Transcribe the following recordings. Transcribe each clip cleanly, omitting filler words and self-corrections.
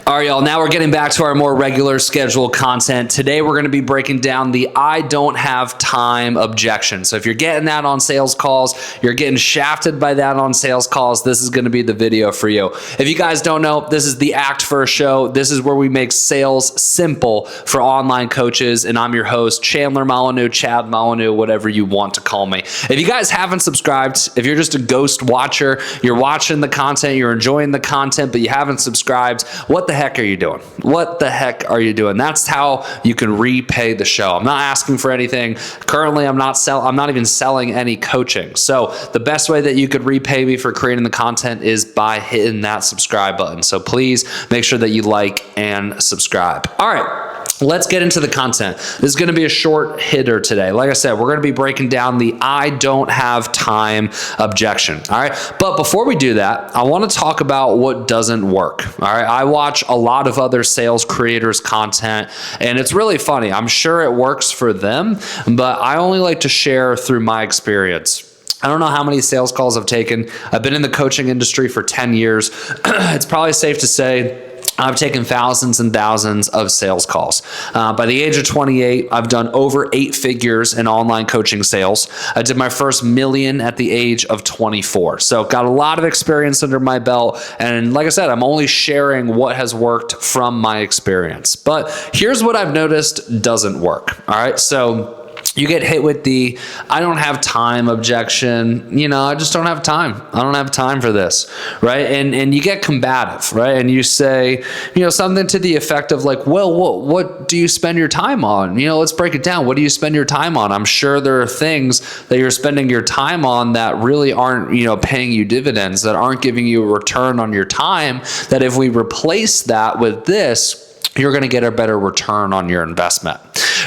All right, y'all, now we're getting back to our more regular scheduled content. Today, we're going to be breaking down the I don't have time objection. So if you're getting that on sales calls, you're getting shafted by that on sales calls, this is going to be the video for you. If you guys don't know, this is the Act First show. This is where we make sales simple for online coaches, and I'm your host, Chandler Molyneux, Chad Molyneux, whatever you want to call me. If you guys haven't subscribed, if you're just a ghost watcher, you're watching the content, you're enjoying the content, but you haven't subscribed, what the heck are you doing? What the heck are you doing? That's how you can repay the show. I'm not asking for anything. Currently, I'm not even selling any coaching. So the best way that you could repay me for creating the content is by hitting that subscribe button. So please make sure that you like and subscribe. All right. Let's get into the content. This is going to be a short hitter today. Like I said, we're going to be breaking down the I don't have time objection. All right. But before we do that, I want to talk about what doesn't work. All right. I watch a lot of other sales creators' content, and it's really funny. I'm sure it works for them, but I only like to share through my experience. I don't know how many sales calls I've taken. I've been in the coaching industry for 10 years. It's probably safe to say I've taken thousands and thousands of sales calls. By the age of 28, I've done over 8 figures in online coaching sales. I did my first million at the age of 24. So got a lot of experience under my belt. And like I said, I'm only sharing what has worked from my experience. But here's what I've noticed doesn't work. All right. So you get hit with the I don't have time objection. I just don't have time. I don't have time for this, right? And you get combative, right? And you say, something to the effect of like, well, what do you spend your time on? Let's break it down. What do you spend your time on? I'm sure there are things that you're spending your time on that really aren't, paying you dividends, that aren't giving you a return on your time, that if we replace that with this, you're going to get a better return on your investment,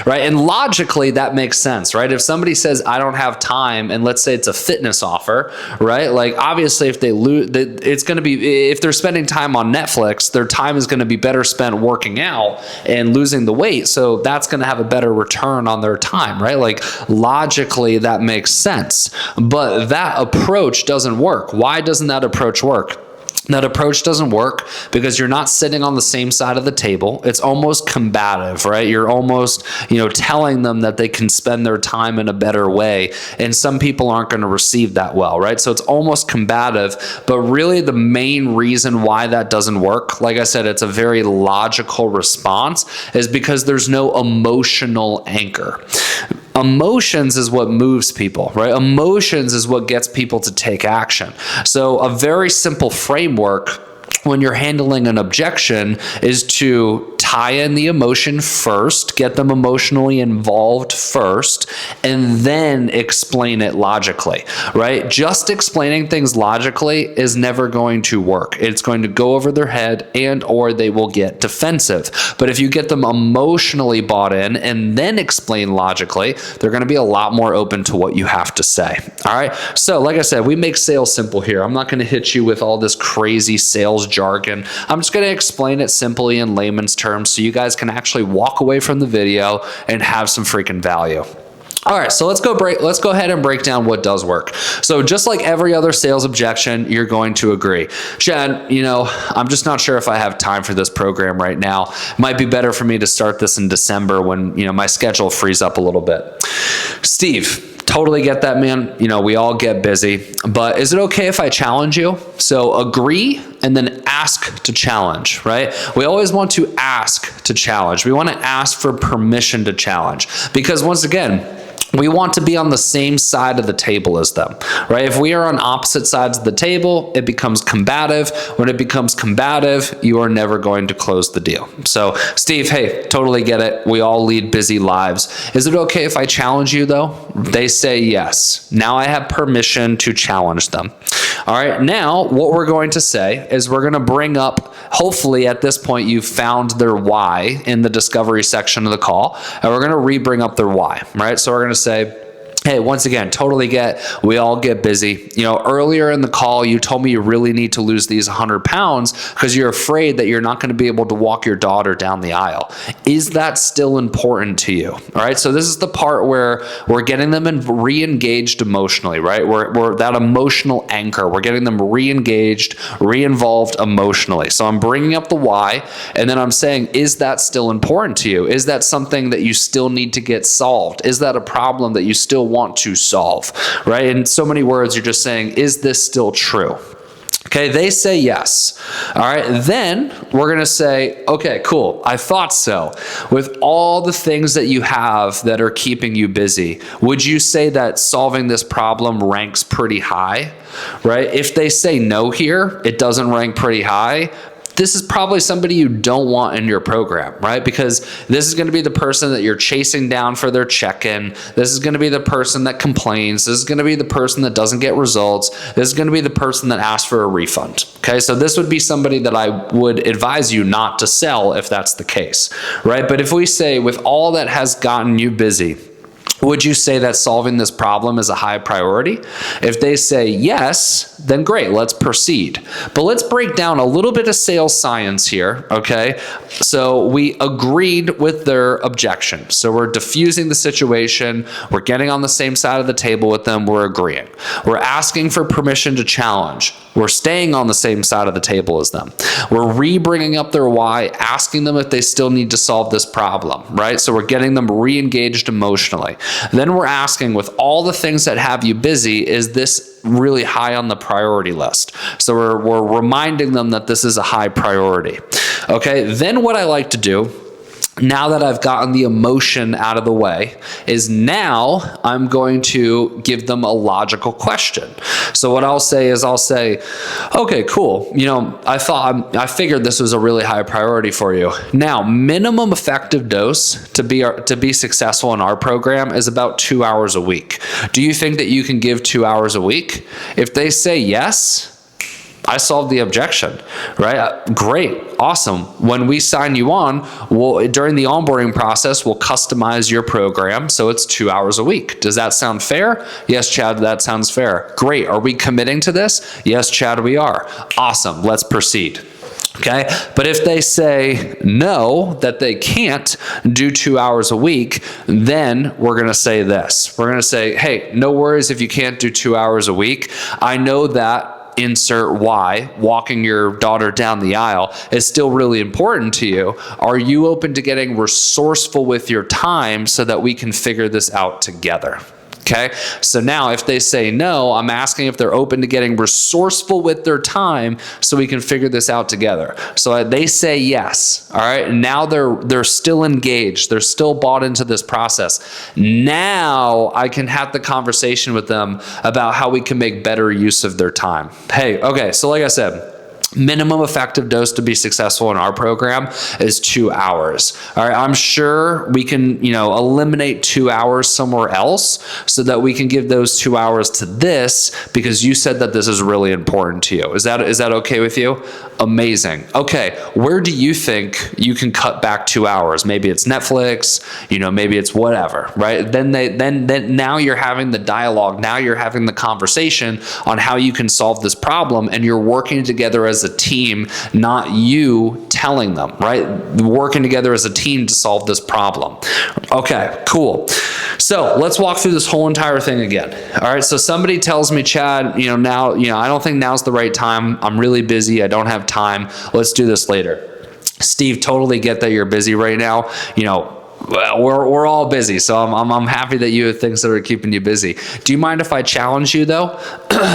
right? And logically, that makes sense, right? If somebody says, I don't have time, and let's say it's a fitness offer, right? Like obviously if they lose, it's going to be, if they're spending time on Netflix, their time is going to be better spent working out and losing the weight. So that's going to have a better return on their time, right? Like logically, that makes sense. But that approach doesn't work. Why doesn't that approach work? That approach doesn't work because you're not sitting on the same side of the table. It's almost combative, right? You're almost, telling them that they can spend their time in a better way. And some people aren't going to receive that well, right? So it's almost combative. But really the main reason why that doesn't work, like I said, it's a very logical response, is because there's no emotional anchor. Emotions is what moves people, right? Emotions is what gets people to take action. So a very simple framework when you're handling an objection is to tie in the emotion first, get them emotionally involved first, and then explain it logically, right? Just explaining things logically is never going to work. It's going to go over their head and or they will get defensive. But if you get them emotionally bought in and then explain logically, they're going to be a lot more open to what you have to say. All right. So like I said, we make sales simple here. I'm not going to hit you with all this crazy sales jargon. I'm just going to explain it simply in layman's terms so you guys can actually walk away from the video and have some freaking value. All right, so let's go ahead and break down what does work. So just like every other sales objection, you're going to agree. Chad, I'm just not sure if I have time for this program right now. It might be better for me to start this in December when, my schedule frees up a little bit. Steve, totally get that, man. We all get busy, but is it okay if I challenge you? So agree and then ask to challenge, right? We always want to ask to challenge. We want to ask for permission to challenge because once again, we want to be on the same side of the table as them, right? If we are on opposite sides of the table, it becomes combative. When it becomes combative, you are never going to close the deal. So, Steve, hey, totally get it. We all lead busy lives. Is it okay if I challenge you though? They say yes. Now I have permission to challenge them. All right, now what we're going to say is we're going to bring up, hopefully at this point you've found their why in the discovery section of the call, and we're going to re-bring up their why, right? So we're going to say, Hey, once again, totally get, we all get busy. You know, earlier in the call, you told me you really need to lose these 100 pounds because you're afraid that you're not going to be able to walk your daughter down the aisle. Is that still important to you? All right. So this is the part where we're getting them re-engaged emotionally, right? We're that emotional anchor. We're getting them re-engaged, re-involved emotionally. So I'm bringing up the why, and then I'm saying, is that still important to you? Is that something that you still need to get solved? Is that a problem that you still want to solve, right? In so many words, you're just saying, is this still true? Okay, they say yes. All right, then we're going to say, okay, cool, I thought so. With all the things that you have that are keeping you busy, would you say that solving this problem ranks pretty high, right? If they say no here, it doesn't rank pretty high. This is probably somebody you don't want in your program, right? Because this is going to be the person that you're chasing down for their check-in. This is going to be the person that complains. This is going to be the person that doesn't get results. This is going to be the person that asks for a refund. Okay, so this would be somebody that I would advise you not to sell if that's the case, right? But if we say with all that has gotten you busy, would you say that solving this problem is a high priority? If they say yes, then great, let's proceed. But let's break down a little bit of sales science here, okay? So we agreed with their objection. So we're diffusing the situation. We're getting on the same side of the table with them. We're agreeing. We're asking for permission to challenge. We're staying on the same side of the table as them. We're re-bringing up their why, asking them if they still need to solve this problem, right? So we're getting them re-engaged emotionally. Then we're asking, with all the things that have you busy, is this really high on the priority list? So we're reminding them that this is a high priority. Okay, then what I like to do, now that I've gotten the emotion out of the way, is now I'm going to give them a logical question. So what I'll say is, I'll say, okay, cool. You know, I figured this was a really high priority for you. Now, minimum effective dose to be successful in our program is about 2 hours a week. Do you think that you can give 2 hours a week? If they say yes, I solved the objection, right? Great, awesome. When we sign you on, during the onboarding process, we'll customize your program so it's 2 hours a week. Does that sound fair? Yes, Chad, that sounds fair. Great, are we committing to this? Yes, Chad, we are. Awesome, let's proceed. Okay, but if they say no, that they can't do 2 hours a week, then we're going to say this. We're going to say, hey, no worries if you can't do 2 hours a week. I know that insert why, walking your daughter down the aisle, is still really important to you. Are you open to getting resourceful with your time so that we can figure this out together? Okay, so now if they say no, I'm asking if they're open to getting resourceful with their time so we can figure this out together. So they say yes. All right, and now they're still engaged. They're still bought into this process. Now I can have the conversation with them about how we can make better use of their time. Hey, okay, so like I said, minimum effective dose to be successful in our program is 2 hours. All right, I'm sure we can, eliminate 2 hours somewhere else so that we can give those 2 hours to this, because you said that this is really important to you. Is that okay with you? Amazing. Okay, where do you think you can cut back 2 hours? Maybe it's Netflix, maybe it's whatever, right? Then now you're having the dialogue. Now you're having the conversation on how you can solve this problem, and you're working together as a team, not you telling them, right? Working together as a team to solve this problem. Okay, cool. So let's walk through this whole entire thing again. All right, so somebody tells me, Chad, now, I don't think now's the right time. I'm really busy. I don't have time. Let's do this later. Steve, totally get that you're busy right now. We're all busy, so I'm happy that you have things that are keeping you busy. Do you mind if I challenge you though?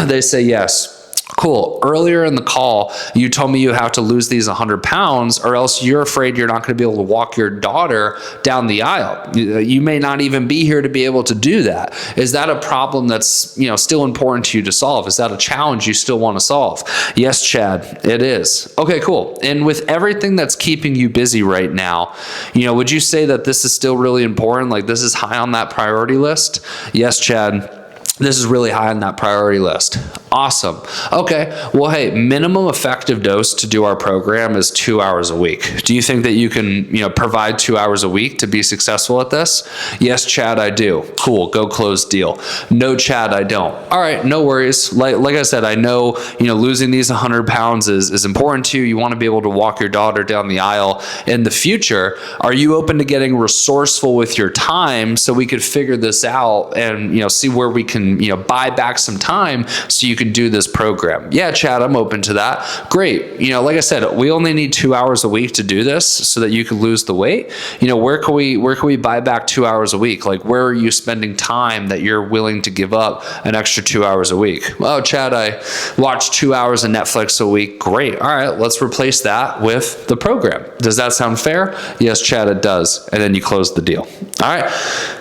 They say yes. Cool. Earlier in the call, you told me you have to lose these 100 pounds or else you're afraid you're not going to be able to walk your daughter down the aisle. You may not even be here to be able to do that. Is that a problem that's, still important to you to solve? Is that a challenge you still want to solve? Yes, Chad, it is. Okay, cool. And with everything that's keeping you busy right now, would you say that this is still really important? Like this is high on that priority list? Yes, Chad. This is really high on that priority list. Awesome. Okay. Well, hey, minimum effective dose to do our program is 2 hours a week. Do you think that you can, provide 2 hours a week to be successful at this? Yes, Chad, I do. Cool. Go close deal. No, Chad, I don't. All right. No worries. Like I said, I know, losing these 100 pounds is important to you. You want to be able to walk your daughter down the aisle in the future. Are you open to getting resourceful with your time so we could figure this out and, see where we can buy back some time so you can do this program? Yeah, Chad, I'm open to that. Great. Like I said, we only need 2 hours a week to do this so that you can lose the weight. Where can we buy back 2 hours a week? Like, where are you spending time that you're willing to give up an extra 2 hours a week? Oh, Chad, I watch 2 hours of Netflix a week. Great. All right, let's replace that with the program. Does that sound fair? Yes, Chad, it does. And then you close the deal. All right.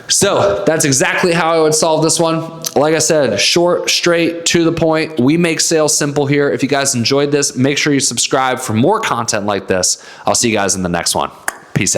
So that's exactly how I would solve this one. Like I said, short, straight, to the point. We make sales simple here. If you guys enjoyed this, make sure you subscribe for more content like this. I'll see you guys in the next one.